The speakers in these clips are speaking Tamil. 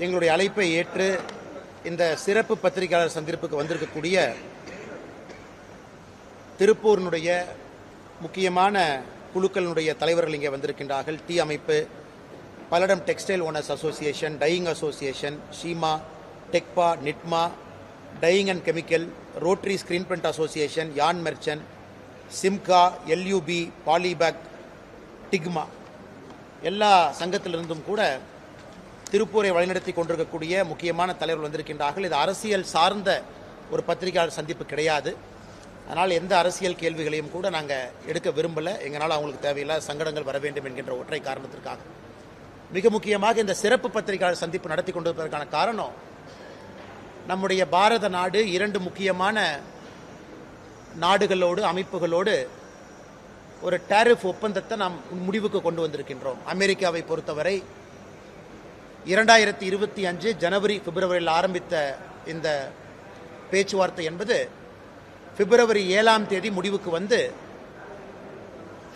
எங்களுடைய அழைப்பை ஏற்று இந்த சிறப்பு பத்திரிகையாளர் சந்திப்புக்கு வந்திருக்கக்கூடிய திருப்பூரினுடைய முக்கியமான குழுக்களினுடைய தலைவர்கள் இங்கே வந்திருக்கின்றார்கள். டீ அமைப்பு, Palladam textile owners association, dyeing association, SIMA, TECPA, KNITMA, dyeing and chemical, rotary screen print association, yarn merchant, SIMCA, LUB, polybag, TICMA, எல்லா சங்கத்திலிருந்தும் கூட திருப்பூரை வழிநடத்தி கொண்டிருக்கக்கூடிய முக்கியமான தலைவர்கள் வந்திருக்கின்றார்கள். இது அரசியல் சார்ந்த ஒரு பத்திரிகையாளர் சந்திப்பு கிடையாது. அதனால் எந்த அரசியல் கேள்விகளையும் கூட நாங்கள் எடுக்க விரும்பலை. எங்களால் அவங்களுக்கு தேவையில்லை சங்கடங்கள் வர வேண்டும் என்கின்ற ஒற்றை காரணத்திற்காக மிக முக்கியமாக இந்த சிறப்பு பத்திரிகையாளர் சந்திப்பு நடத்தி கொண்டிருப்பதற்கான காரணம், நம்முடைய பாரத நாடு இரண்டு முக்கியமான நாடுகளோடு அமைப்புகளோடு ஒரு டாரிஃப் ஒப்பந்தத்தை நாம் முடிவுக்கு கொண்டு வந்திருக்கின்றோம். அமெரிக்காவை பொறுத்தவரை 2025 ஜனவரி பிப்ரவரியில் ஆரம்பித்த இந்த பேச்சுவார்த்தை என்பது பிப்ரவரி 7ஆம் தேதி முடிவுக்கு வந்து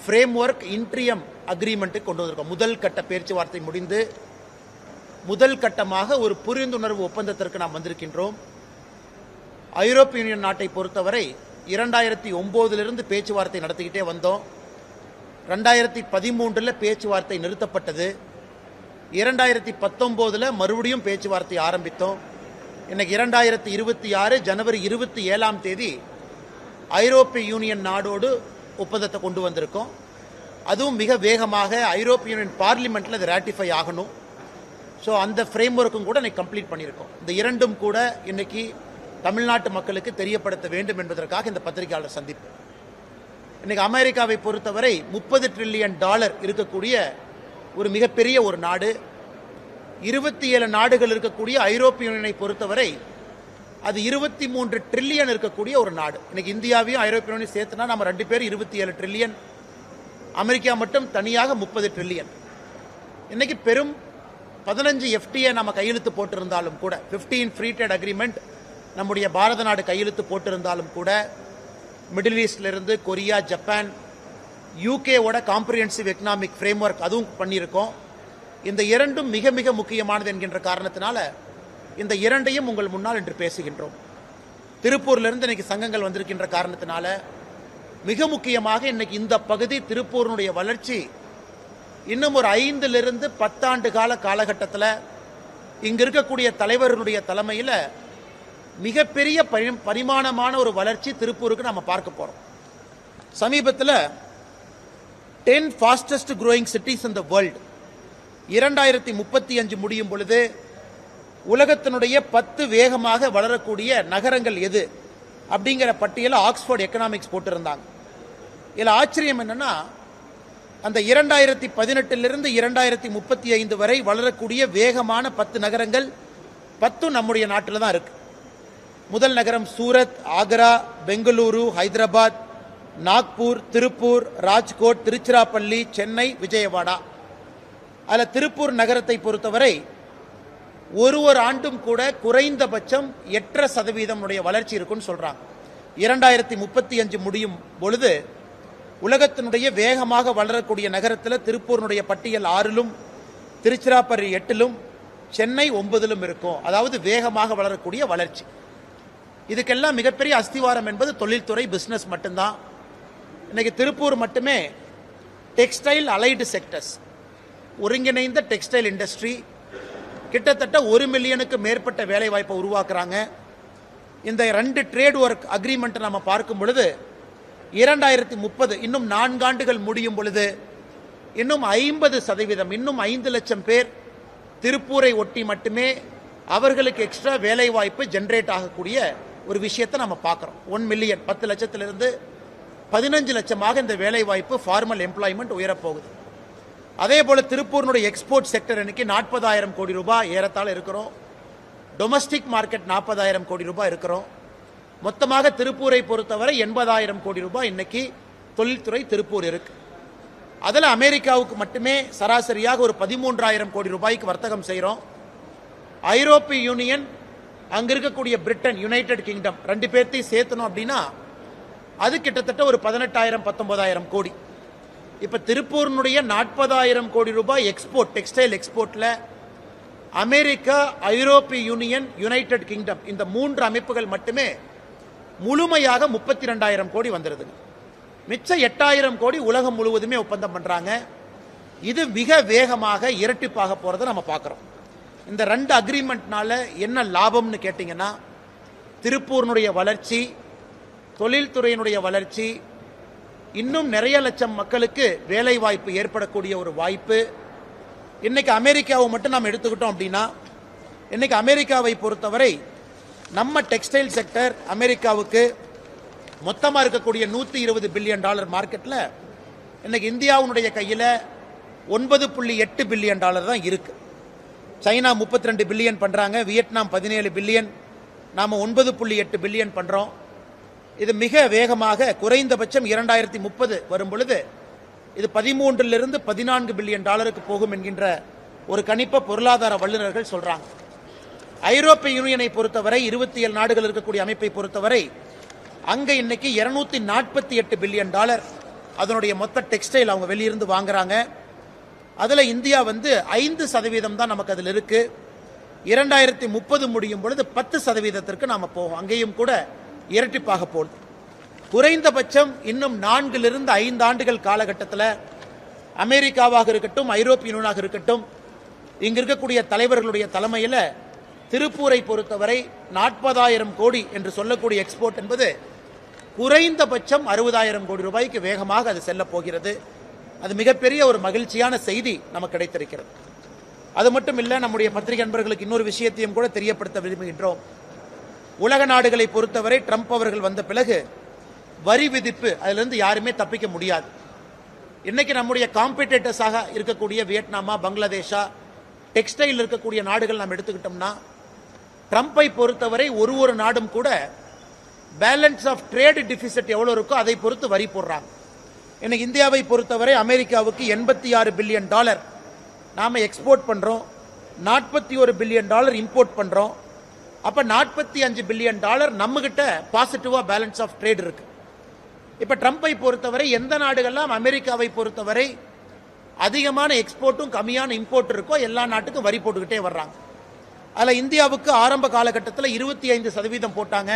ஃப்ரேம்வொர்க் இன்ட்ரியம் அக்ரிமெண்ட்டை கொண்டு வந்திருக்கோம். முதல் கட்ட பேச்சுவார்த்தை முடிந்து முதல் கட்டமாக ஒரு புரிந்துணர்வு ஒப்பந்தத்திற்கு நாம் வந்திருக்கின்றோம். ஐரோப்பிய யூனியன் நாட்டை பொறுத்தவரை 2009 பேச்சுவார்த்தை நடத்திக்கிட்டே வந்தோம். 2013 பேச்சுவார்த்தை நிறுத்தப்பட்டது. 2019 மறுபடியும் பேச்சுவார்த்தை ஆரம்பித்தோம். இன்னைக்கு 2026 ஜனவரி 27ஆம் தேதி ஐரோப்பிய யூனியன் நாடோடு ஒப்பந்தத்தை கொண்டு வந்திருக்கோம். அதுவும் மிக வேகமாக ஐரோப்பிய யூனியன் பார்லிமெண்ட்டில் அது ராட்டிஃபை ஆகணும். ஸோ அந்த ஃப்ரேம் ஒர்க்கும் கூட இன்னைக்கு கம்ப்ளீட் பண்ணியிருக்கோம். இந்த இரண்டும் கூட இன்னைக்கு தமிழ்நாட்டு மக்களுக்கு தெரியப்படுத்த வேண்டும் என்பதற்காக இந்த பத்திரிகையாளர் சந்திப்பு. இன்னைக்கு அமெரிக்காவை பொறுத்தவரை $30 டிரில்லியன் இருக்கக்கூடிய ஒரு மிகப்பெரிய ஒரு நாடு. 27 நாடுகள் இருக்கக்கூடிய ஐரோப்பிய யூனியனை பொறுத்தவரை அது 23 டிரில்லியன் இருக்கக்கூடிய ஒரு நாடு. இன்னைக்கு இந்தியாவையும் ஐரோப்பிய யூனியன் சேர்த்துனா நம்ம 2 பேரும் 27 டிரில்லியன், அமெரிக்கா மட்டும் தனியாக 30 டிரில்லியன். இன்னைக்கு பெரும் 15 FTA நம்ம கையெழுத்து போட்டிருந்தாலும் கூட, 15 ஃப்ரீ ட்ரேட் அக்ரிமெண்ட் நம்முடைய பாரத நாடு கையெழுத்து போட்டிருந்தாலும் கூட, மிடில் ஈஸ்ட்லேருந்து கொரியா, ஜப்பான், யூகேவோட காம்ப்ரிஹென்சிவ் எக்கனாமிக் ஃப்ரேம்வொர்க் அதுவும் பண்ணியிருக்கோம். இந்த இரண்டும் மிக மிக முக்கியமானது என்கின்ற காரணத்தினால இந்த இரண்டையும் உங்கள் முன்னால் இன்று பேசுகின்றோம். திருப்பூர்லேருந்து இன்னைக்கு சங்கங்கள் வந்திருக்கின்ற காரணத்தினால மிக முக்கியமாக இன்னைக்கு இந்த பகுதி திருப்பூரினுடைய வளர்ச்சி இன்னும் ஒரு 5 to 10 ஆண்டு காலகட்டத்தில் இங்க இருக்கக்கூடிய தலைவர்களுடைய தலைமையில் மிகப்பெரிய பரிமாணமான ஒரு வளர்ச்சி திருப்பூருக்கு நம்ம பார்க்க போறோம். சமீபத்தில் 10 fastest growing cities in the world 2035 முடியும் பொழுது உலகத்தினுடைய 10 வேகமாக வளரக்கூடிய நகரங்கள் எது அப்படிங்கிற பட்டியலை ஆக்ஸ்போர்ட் எக்கனாமிக்ஸ் போட்டிருந்தாங்க. இதில் ஆச்சரியம் என்னன்னா, அந்த 2018 2035 வரை வளரக்கூடிய வேகமான 10 நகரங்கள் 10 நம்முடைய நாட்டில் தான் இருக்கு. முதல் நகரம் சூரத், ஆக்ரா, பெங்களூரு, ஹைதராபாத், நாக்பூர், திருப்பூர், ராஜ்கோட், திருச்சிராப்பள்ளி, சென்னை, விஜயவாடா. அதில் திருப்பூர் நகரத்தை பொறுத்தவரை ஒரு ஆண்டும் கூட குறைந்தபட்சம் 8% வளர்ச்சி இருக்குன்னு சொல்றாங்க. 2035 முடியும் பொழுது உலகத்தினுடைய வேகமாக வளரக்கூடிய நகரத்தில் திருப்பூரினுடைய பட்டியல் 6லும், திருச்சிராப்பள்ளி 8லும், சென்னை 9லும் இருக்கும். அதாவது வேகமாக வளரக்கூடிய வளர்ச்சி. இதுக்கெல்லாம் மிகப்பெரிய அஸ்திவாரம் என்பது தொழில்துறை, பிசினஸ் மட்டும்தான். இன்னைக்கு திருப்பூர் மட்டுமே டெக்ஸ்டைல் அலைடு செக்டர்ஸ், ஒருங்கிணைந்த டெக்ஸ்டைல் இண்டஸ்ட்ரி கிட்டத்தட்ட 1 மில்லியனுக்கு மேற்பட்ட வேலை வாய்ப்பை உருவாக்குறாங்க. இந்த 2 ட்ரேட் ஒர்க் அக்ரிமெண்ட் நம்ம பார்க்கும் பொழுது 2030 இன்னும் 4 ஆண்டுகள் முடியும் பொழுது இன்னும் 50%, இன்னும் 5 லட்சம் பேர் திருப்பூரை ஒட்டி மட்டுமே அவர்களுக்கு எக்ஸ்ட்ரா வேலை வாய்ப்பு ஜென்ரேட் ஆகக்கூடிய ஒரு விஷயத்தை நம்ம பார்க்குறோம். 1 மில்லியன், 10 லட்சத்திலிருந்து 15 லட்சமாக இந்த வேலை வாய்ப்பு ஃபார்மல் எம்ப்ளாய்மெண்ட் உயரப்போகுது. அதே போல திருப்பூரினுடைய எக்ஸ்போர்ட் செக்டர் இன்னைக்கு 40,000 கோடி ரூபாய் ஏறத்தாழ இருக்கிறோம். டொமஸ்டிக் மார்க்கெட் 40,000 கோடி ரூபாய் இருக்கிறோம். மொத்தமாக திருப்பூரை பொறுத்தவரை 80,000 கோடி ரூபாய் இன்னைக்கு தொழில்துறை திருப்பூர் இருக்கு. அதில் அமெரிக்காவுக்கு மட்டுமே சராசரியாக ஒரு 13,000 கோடி ரூபாய்க்கு வர்த்தகம் செய்கிறோம். ஐரோப்பிய யூனியன், அங்க இருக்கக்கூடிய பிரிட்டன், யுனைடெட் கிங்டம் 2 பேர்த்தையும் சேர்த்தணும் அப்படின்னா அது கிட்டத்தட்ட ஒரு 18,000 19,000 கோடி. இப்ப திருப்பூரினுடைய 40,000 கோடி ரூபாய் எக்ஸ்போர்ட், டெக்ஸ்டைல் எக்ஸ்போர்ட்ல அமெரிக்கா, ஐரோப்பிய யூனியன், யுனைடெட் கிங்டம் இந்த 3 அமைப்புகள் மட்டுமே முழுமையாக 32,000 கோடி வந்துருது. மிச்சம் 8,000 கோடி உலகம் முழுவதுமே ஒப்பந்தம் பண்றாங்க. இது மிக வேகமாக இரட்டிப்பாக போறதை நம்ம பார்க்கிறோம். இந்த 2 அக்ரிமெண்ட்னால என்ன லாபம்னு கேட்டீங்கன்னா, திருப்பூரினுடைய வளர்ச்சி, தொழில்துறையினுடைய வளர்ச்சி, இன்னும் நிறைய லட்சம் மக்களுக்கு வேலை வாய்ப்பு ஏற்படக்கூடிய ஒரு வாய்ப்பு. இன்னைக்கு அமெரிக்காவை மட்டும் நாம் எடுத்துக்கிட்டோம் அப்படின்னா, இன்னைக்கு அமெரிக்காவை பொறுத்தவரை நம்ம டெக்ஸ்டைல் செக்டர் அமெரிக்காவுக்கு மொத்தமாக இருக்கக்கூடிய $120 பில்லியன் மார்க்கெட்ல இன்னைக்கு இந்தியாவுடைய கையில் $9.8 பில்லியன் தான் இருக்கு. சைனா 32 பில்லியன் பண்றாங்க, வியட்நாம் 17 பில்லியன், நாம 9.8 பில்லியன் பண்றோம். இது மிக வேகமாக குறைந்தபட்சம் 2030 வரும் பொழுது இது 13 14 பில்லியன் டாலருக்கு போகும் என்கின்ற ஒரு கணிப்பை பொருளாதார வல்லுநர்கள் சொல்றாங்க. ஐரோப்பிய யூனியனை பொறுத்தவரை 27 நாடுகள் இருக்கக்கூடிய அமைப்பை பொறுத்தவரை அங்க இன்னைக்கு $248 பில்லியன் அதனுடைய மொத்த டெக்ஸ்டைல் அவங்க வெளியிருந்து வாங்குறாங்க. அதுல இந்தியா 5% தான் நமக்கு அதில் இருக்கு. 2030 முடியும் பொழுது 10% நாம போகும். அங்கேயும் கூட இரட்டிப்பாக போகுது. குறைந்தபட்சம் இன்னும் 4 to 5 ஆண்டுகள் காலகட்டத்தில் அமெரிக்காவாக இருக்கட்டும், ஐரோப்பிய யூனியனாக இருக்கட்டும், இங்க இருக்கக்கூடிய தலைவர்களுடைய தலைமையில் திருப்பூரை பொறுத்தவரை 40,000 கோடி என்று சொல்லக்கூடிய எக்ஸ்போர்ட் என்பது குறைந்தபட்சம் 60,000 கோடி ரூபாய்க்கு வேகமாக அது செல்ல போகிறது. அது மிகப்பெரிய ஒரு மகிழ்ச்சியான செய்தி நமக்கு கிடைத்திருக்கிறது. அது மட்டும் இல்ல, நம்முடைய பத்திரிகை நண்பர்களுக்கு இன்னொரு விஷயத்தையும் கூட தெரியப்படுத்த விரும்புகின்றோம். உலக நாடுகளை பொறுத்தவரை ட்ரம்ப் அவர்கள் வந்த பிறகு வரி விதிப்பு அதிலிருந்து யாருமே தப்பிக்க முடியாது. இன்னைக்கு நம்முடைய காம்படிட்டர்ஸாக இருக்கக்கூடிய வியட்நாமா, பங்களாதேஷா, டெக்ஸ்டைல் இருக்கக்கூடிய நாடுகள் நாம் எடுத்துக்கிட்டோம்னா, ட்ரம்பை பொறுத்தவரை ஒரு நாடும் கூட பேலன்ஸ் ஆஃப் ட்ரேட் டிஃபிசிட் எவ்வளவு இருக்கோ அதை பொறுத்து வரி போடுறாங்க. இன்னைக்கு இந்தியாவை பொறுத்தவரை அமெரிக்காவுக்கு $86 பில்லியன் நாம எக்ஸ்போர்ட் பண்றோம், $41 பில்லியன் இம்போர்ட் பண்றோம். அப்ப $45 பில்லியன் நம்ம கிட்ட பாசிட்டிவா பேலன்ஸ் ஆஃப் ட்ரேட் இருக்கு. இப்ப ட்ரம்பை பொறுத்தவரை எந்த நாடுகள்லாம் அமெரிக்காவை பொறுத்தவரை அதிகமான எக்ஸ்போர்ட்டும் கம்மியான இம்போர்ட் இருக்கோ எல்லா நாட்டுக்கும் வரி போட்டுக்கிட்டே வர்றாங்க. அதுல இந்தியாவுக்கு ஆரம்ப காலகட்டத்தில் 25% போட்டாங்க.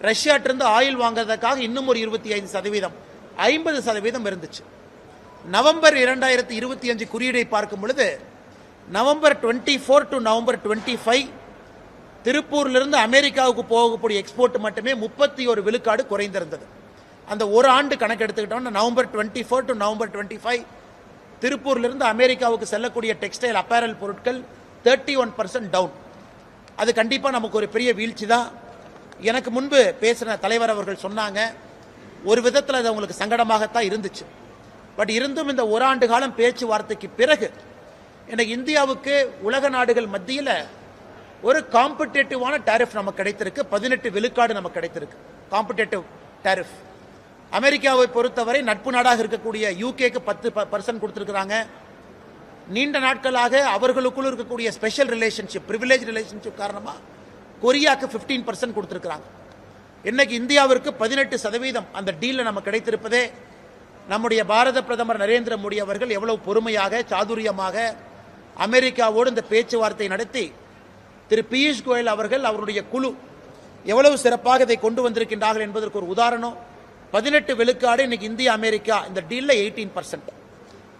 ரஷ்யாட்டிருந்து ஆயில் வாங்குறதுக்காக இன்னும் ஒரு 25%, 50% இருந்துச்சு. நவம்பர் 2025 குறியீடை பார்க்கும் பொழுது நவம்பர் 24 to நவம்பர் 25 திருப்பூரிலிருந்து அமெரிக்காவுக்கு போகக்கூடிய எக்ஸ்போர்ட் மட்டுமே 31 விழுக்காடு குறைந்திருந்தது. அந்த ஒரு ஆண்டு கணக்கு எடுத்துக்கிட்டோம்னா நவம்பர் 24 to நவம்பர் 25 திருப்பூரிலிருந்து அமெரிக்காவுக்கு செல்லக்கூடிய டெக்ஸ்டைல் அப்பேரல் பொருட்கள் 31% டவுன். அது கண்டிப்பா நமக்கு ஒரு பெரிய வீழ்ச்சி தான். எனக்கு முன்பு பேசின தலைவர் அவர்கள் சொன்னாங்க, ஒரு விதத்தில் அது அவங்களுக்கு சங்கடமாகத்தான் இருந்துச்சு. பட் இருந்தும் இந்த ஒரு ஆண்டு காலம் பேச்சுவார்த்தைக்கு பிறகு எனக்கு இந்தியாவுக்கு உலக நாடுகள் மத்தியில் ஒரு காம்படிட்டிவான டாரிஃப் நமக்கு கிடைத்திருக்கு. 18 விழுக்காடு நமக்கு கிடைத்திருக்கு காம்படிட்டிவ் டாரிஃப். அமெரிக்காவை பொறுத்தவரை நட்பு நாடாக இருக்கக்கூடிய யூகேக்கு 10% கொடுத்திருக்கிறாங்க. நீண்ட நாட்களாக அவர்களுக்குள் இருக்கக்கூடிய ஸ்பெஷல் ரிலேஷன்ஷிப், பிரிவிலேஜ் ரிலேஷன்ஷிப் காரணமா கொரியாக்கு 15% கொடுத்திருக்கிறாங்க. இன்னைக்கு இந்தியாவிற்கு 18% அந்த டீல் நமக்கு கிடைத்திருப்பதே நம்முடைய பாரத பிரதமர் நரேந்திர மோடி அவர்கள் எவ்வளவு பொறுமையாக, சாதுரியமாக அமெரிக்காவோடு இந்த பேச்சுவார்த்தை நடத்தி திரு பியூஷ் கோயல் அவர்கள் அவருடைய குழு எவ்வளவு சிறப்பாக இதை கொண்டு வந்திருக்கின்றார்கள் என்பதற்கு ஒரு உதாரணம். 18 விழுக்காடு இன்னைக்கு இந்தியா அமெரிக்கா இந்த டீல்ல 18%.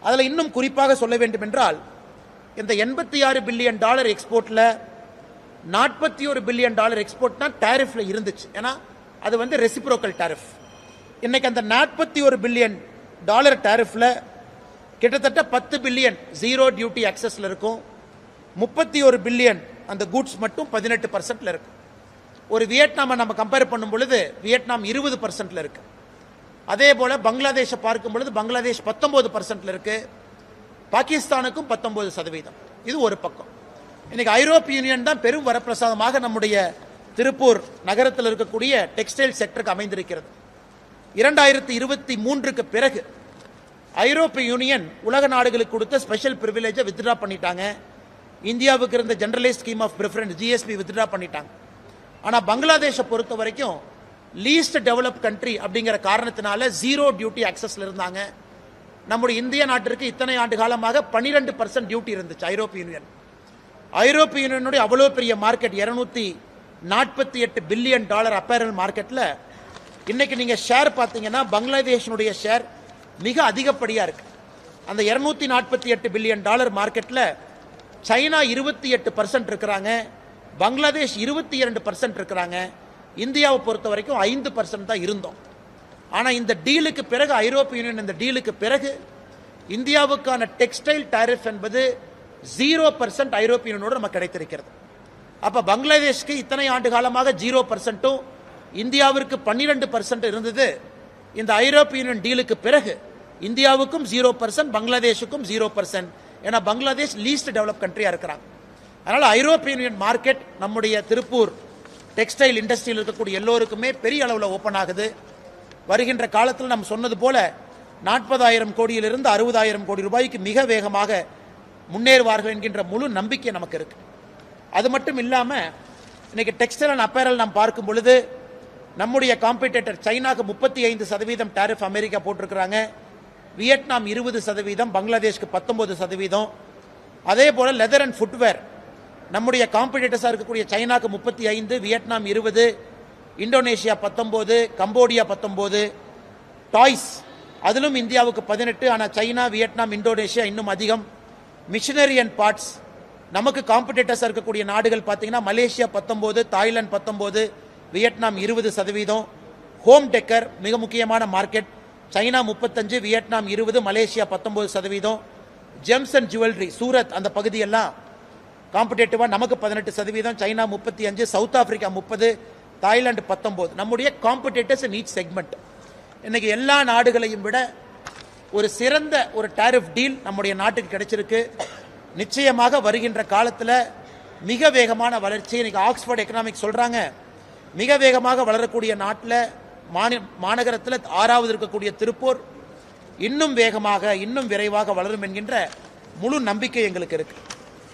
அதுல இன்னும் குறிப்பாக சொல்ல வேண்டும் என்றால், இந்த $86 பில்லியன் எக்ஸ்போர்ட்ல $41 பில்லியன் எக்ஸ்போர்ட் தான் டாரிஃப்ல இருந்துச்சு. ஏன்னா அது ரெசிப்ரோக்கல் டாரிஃப். இன்னைக்கு அந்த $41 பில்லியன் டாரிஃப்ல கிட்டத்தட்ட 10 பில்லியன் ஜீரோ டியூட்டி அக்சஸ்ல இருக்கும். 31 பில்லியன் அந்த குட்ஸ் மட்டும் 18%ல இருக்கு. ஒரு வியட்நாமை நம்ம கம்பேர் பண்ணும் பொழுது வியட்நாம் 20%ல இருக்கு. அதே போல பங்களாதேஷை பார்க்கும் பொழுது பங்களாதேஷ் 19%ல இருக்கு. பாகிஸ்தானுக்கும் 19%. இது ஒரு பக்கம். இன்னைக்கு ஐரோப்பிய யூனியன் தான் பெரும் வரப்பிரசாதமாக நம்முடைய திருப்பூர் நகரத்தில் இருக்கக்கூடிய டெக்ஸ்டைல் செக்டருக்கு அமைந்திருக்கிறது. 2023க்கு பிறகு ஐரோப்பிய யூனியன் உலக நாடுகளுக்கு கொடுத்த ஸ்பெஷல் பிரிவிலேஜை வித்ட்ரா பண்ணிட்டாங்க. இந்தியாவுக்கு இருந்த generalised scheme of preference GSP withdraw பண்ணிட்டாங்க. ஆனா பங்களாதேஷை பொறுத்த வரைக்கும் லீஸ்ட் டெவலப் கண்ட்ரி அப்படிங்கிற காரணத்தினால ஜீரோ டியூட்டி அக்சஸ்ல இருந்தாங்க. நம்முடைய இந்திய நாட்டிற்கு இத்தனை ஆண்டு காலமாக 12% டியூட்டி இருந்துச்சு ஐரோப்பிய யூனியன். ஐரோப்பிய யூனியனுடைய அவ்வளோ பெரிய மார்க்கெட் $248 பில்லியன் அப்பேரல் மார்க்கெட்ல இன்னைக்கு நீங்க ஷேர் பார்த்தீங்கன்னா பங்களாதேஷனுடைய ஷேர் மிக அதிகப்படியா இருக்கு. அந்த $248 பில்லியன் மார்க்கெட்ல சைனா 28% இருக்கிறாங்க, பங்களாதேஷ் 22% இருக்கிறாங்க. இந்தியாவை பொறுத்த வரைக்கும் 5% தான் இருந்தோம். ஆனா இந்த டீலுக்கு பிறகு ஐரோப்பிய யூனியன் இந்த டீலுக்கு பிறகு இந்தியாவுக்கான டெக்ஸ்டைல் டாரிஃப் என்பது 0% ஐரோப்பிய யூனியனோடு நமக்கு கிடைத்திருக்கிறது. அப்ப பங்களாதேஷ்க்கு இத்தனை ஆண்டு காலமாக 0%, இந்தியாவிற்கு 12% இருந்தது. இந்த ஐரோப்பிய யூனியன் டீலுக்கு பிறகு இந்தியாவுக்கும் 0%, பங்களாதேஷுக்கும் 0%. ஏன்னா பங்களாதேஷ் லீஸ்ட் டெவலப் கண்ட்ரியா இருக்கிறாங்க. அதனால ஐரோப்பிய யூனியன் மார்க்கெட் நம்முடைய திருப்பூர் டெக்ஸ்டைல் இண்டஸ்ட்ரியில் இருக்கக்கூடிய எல்லோருக்குமே பெரிய அளவில் ஓப்பன் ஆகுது. வருகின்ற காலத்தில் நாம் சொன்னது போல 40,000 கோடியிலிருந்து 60,000 கோடி ரூபாய்க்கு மிக வேகமாக முன்னேறுவார்கள் என்கின்ற முழு நம்பிக்கை நமக்கு இருக்கு. அது மட்டும் இல்லாம இன்னைக்கு டெக்ஸ்டைல் அண்ட் அப்பேரல் நாம் பார்க்கும் பொழுது நம்முடைய காம்படிட்டர் சைனாக்கு 35% டாரிஃப் அமெரிக்கா போட்டிருக்கிறாங்க, வியட்நாம் 20%, பங்களாதேஷ்க்கு 19%. அதே போல லெதர் அண்ட் ஃபுட்வேர் நம்முடைய காம்படிட்டர்ஸா இருக்கக்கூடிய சைனாக்கு 35, வியட்நாம் 20, இந்தோனேஷியா 19, கம்போடியா 19. டாய்ஸ் அதிலும் இந்தியாவுக்கு 18, ஆனால் சைனா, வியட்நாம், இந்தோனேஷியா இன்னும் அதிகம். மிஷினரி அண்ட் பார்ட்ஸ் நமக்கு காம்படிட்டர்ஸா இருக்கக்கூடிய நாடுகள் பார்த்தீங்கன்னா Malaysia 19, Thailand 19, Vietnam 20%. Home decker மிக முக்கியமான market, China 35, Vietnam 20, Malaysia 19%. Gems and jewellery Surat அந்த பகுதியெல்லாம் காம்படிட்டிவா நமக்கு 18%, சைனா 35, சவுத் ஆப்பிரிக்கா 30, தாய்லாந்து 19. நம்முடைய காம்படிட்டர்ஸ் இன் ஈச் செக்மெண்ட் இன்னைக்கு எல்லா நாடுகளையும் விட ஒரு சிறந்த ஒரு டாரிஃப் டீல் நம்முடைய நாட்டுக்கு கிடைச்சிருக்கு. நிச்சயமாக வருகின்ற காலத்தில் மிக வேகமான வளர்ச்சி. இன்னைக்கு ஆக்ஸ்போர்ட் எக்கனாமிக்ஸ் சொல்றாங்க, மிக வேகமாக வளரக்கூடிய நாட்டில் மாநகரத்தில் 6வது இருக்கக்கூடிய திருப்பூர் இன்னும் வேகமாக இன்னும் விரைவாக வளரும் என்கின்ற முழு நம்பிக்கை எங்களுக்கு இருக்கு.